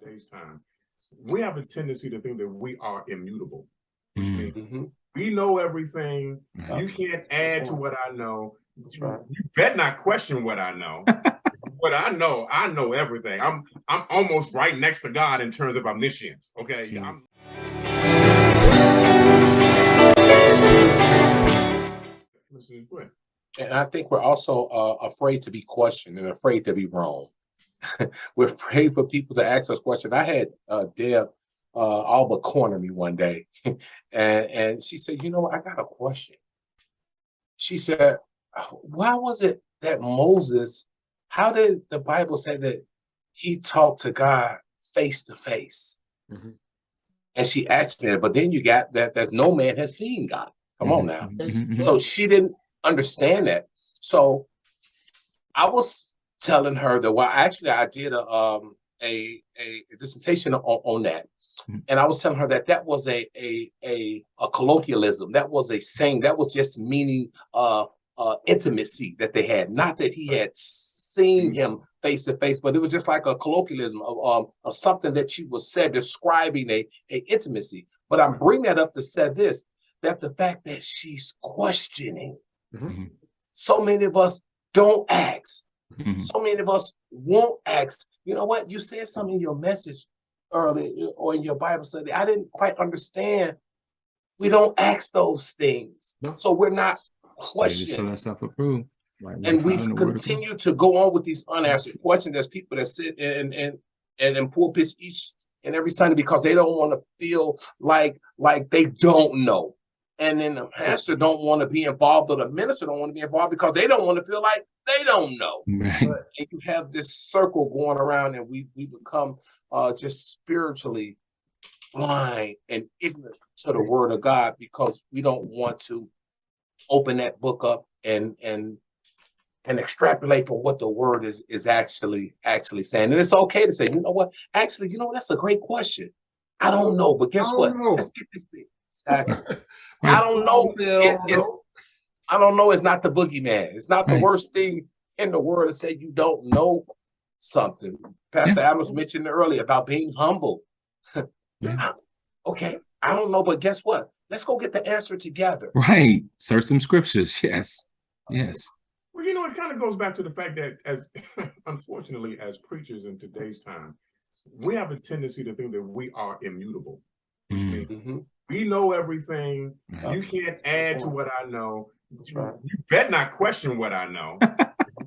today's time, we have a tendency to think that we are immutable, which means we know everything. You can't add to what I know. That's right. You better not question what I know. What I know everything. I'm almost right next to God in terms of omniscience. Okay. And I think we're also afraid to be questioned and afraid to be wrong. We're afraid for people to ask us questions. I had Deb Alba corner me one day, and she said, "You know what? I got a question." She said, "Why was it that Moses? How did the Bible say that he talked to God face to face?" And she asked me that. But then you got that there's no man has seen God. Come on now. So she didn't understand that. So I was telling her that, well, actually I did a dissertation on that. And I was telling her that that was a colloquialism. That was a saying. That was just meaning intimacy that they had. Not that he had seen him face to face, but it was just like a colloquialism of something that she was said describing a intimacy. But I'm bringing that up to say this, that the fact that she's questioning. So many of us don't ask. So many of us won't ask. You know what? You said something in your message earlier or in your Bible study. I didn't quite understand. We don't ask those things. So we're not questioning. Self-approved. Right. And we continue to go on with these unanswered questions. There's people that sit in pulpits each and every Sunday because they don't want to feel like they don't know. And then the pastor don't want to be involved, or the minister don't want to be involved because they don't want to feel like they don't know. Right. And you have this circle going around, and we become just spiritually blind and ignorant to the word of God because we don't want to open that book up and extrapolate from what the word is actually saying. And it's okay to say, you know what? Actually, you know, that's a great question. I don't know, but guess what? Let's get this thing. Exactly. I don't know. I don't know. It's not the boogeyman. It's not the worst thing in the world to say you don't know something. Pastor Adams mentioned earlier about being humble. Okay, I don't know, but guess what? Let's go get the answer together. Right. Search some scriptures. Yes. Yes. Well, you know, it kind of goes back to the fact that, as unfortunately, as preachers in today's time, we have a tendency to think that we are immutable, which means we know everything. You can't add to what I know. You better not question what I know.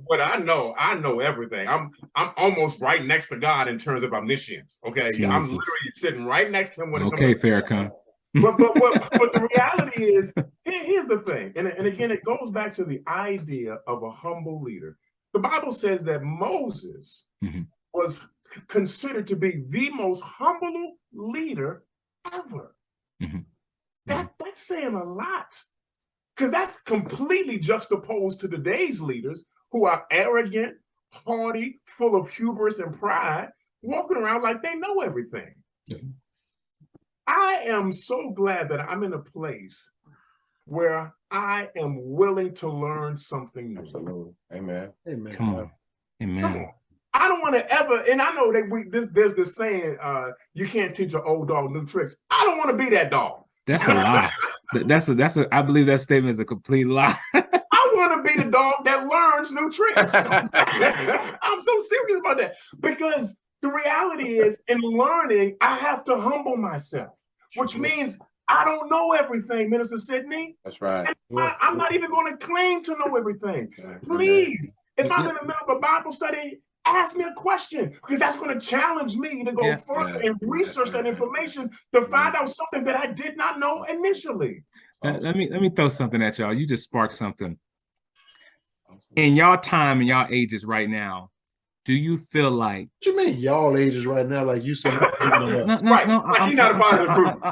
What I know everything. I'm almost right next to God in terms of omniscience. Okay, I'm literally sitting right next to him when it comes to Farrakhan. But the reality is, here's the thing, and again, it goes back to the idea of a humble leader. The Bible says that Moses was considered to be the most humble leader ever. That's saying a lot, because that's completely juxtaposed to today's leaders who are arrogant, haughty, full of hubris and pride, walking around like they know everything. I am so glad that I'm in a place where I am willing to learn something new. Absolutely. Amen. Amen. Come on. Amen. Come on. I don't want to ever, and I know that there's this saying, you can't teach an old dog new tricks. I don't want to be that dog. That's a lie. I believe that statement is a complete lie. I want to be the dog that learns new tricks. I'm so serious about that, because the reality is, in learning, I have to humble myself, which means I don't know everything, Minister Sidney. That's right. I'm not even going to claim to know everything. Please, if I'm in the middle of a Bible study, ask me a question, because that's going to challenge me to go further and research that information to find out something that I did not know initially. Let me throw something at y'all. You just sparked something. In y'all time and y'all ages right now, do you feel like? What you mean, y'all ages right now? Like you said, he's not a part of the group.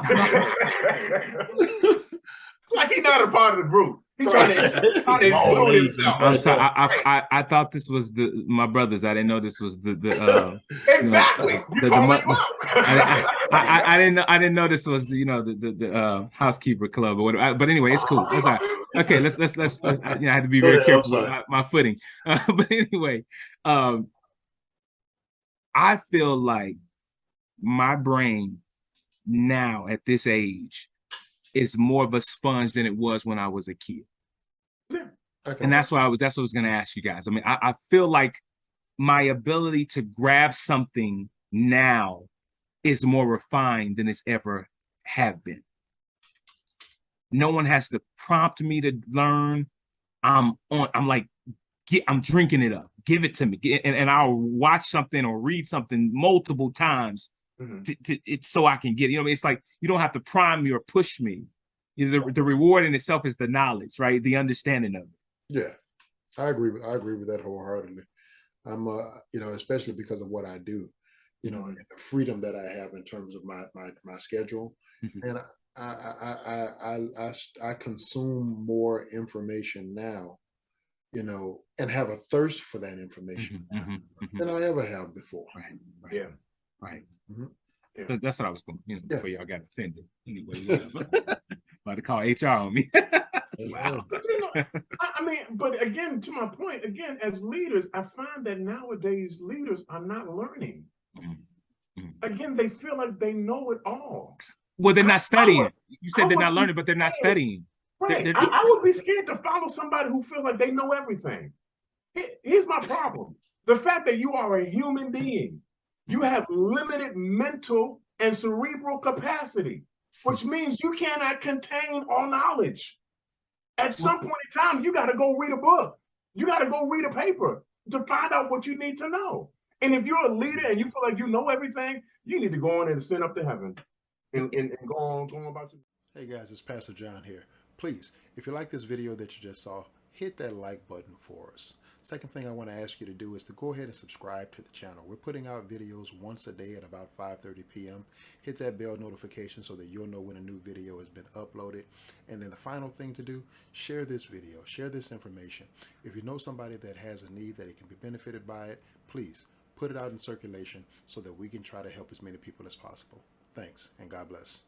Like he's not a part of the group. He's trying to explode himself. I'm sorry. I thought this was my brothers. I didn't know this was the exactly. I didn't know this was the housekeeper club or whatever. But anyway, it's cool. It's all right. Okay, let's I have to be very careful with my footing. But anyway, I feel like my brain now at this age is more of a sponge than it was when I was a kid. Yeah. Okay. And that's what I was going to ask you guys. I mean, I feel like my ability to grab something now is more refined than it's ever have been. No one has to prompt me to learn. I'm drinking it up. Give it to me. And I'll watch something or read something multiple times so I can get it. You know, it's like you don't have to prime me or push me. You know, the reward in itself is the knowledge, right? The understanding of it. Yeah, I agree with that wholeheartedly. I'm you know, especially because of what I do, you know, and the freedom that I have in terms of my schedule, and I consume more information now, you know, and have a thirst for that information than I ever have before. Right. Yeah. Right. Yeah. So that's what I was going, you know, Yeah. before y'all got offended. Anyway, whatever. About to call HR on me. Wow. You know, I mean, but again, to my point, again, as leaders, I find that nowadays leaders are not learning. Again, they feel like they know it all. Well, they're not studying. You said I they're would not be learning, but they're not scared. studying. Right. I would be scared to follow somebody who feels like they know everything. Here's my problem. The fact that you are a human being, you have limited mental and cerebral capacity, which means you cannot contain all knowledge. At some point in time, you got to go read a book. You got to go read a paper to find out what you need to know. And if you're a leader and you feel like you know everything, you need to go on and ascend up to heaven and go on about you. Hey guys, it's Pastor John here. Please, if you like this video that you just saw, hit that like button for us. Second thing I want to ask you to do is to go ahead and subscribe to the channel. We're putting out videos once a day at about 5:30 p.m. Hit that bell notification so that you'll know when a new video has been uploaded. And then the final thing to do, share this video, share this information. If you know somebody that has a need that it can be benefited by it, please put it out in circulation so that we can try to help as many people as possible. Thanks, and God bless.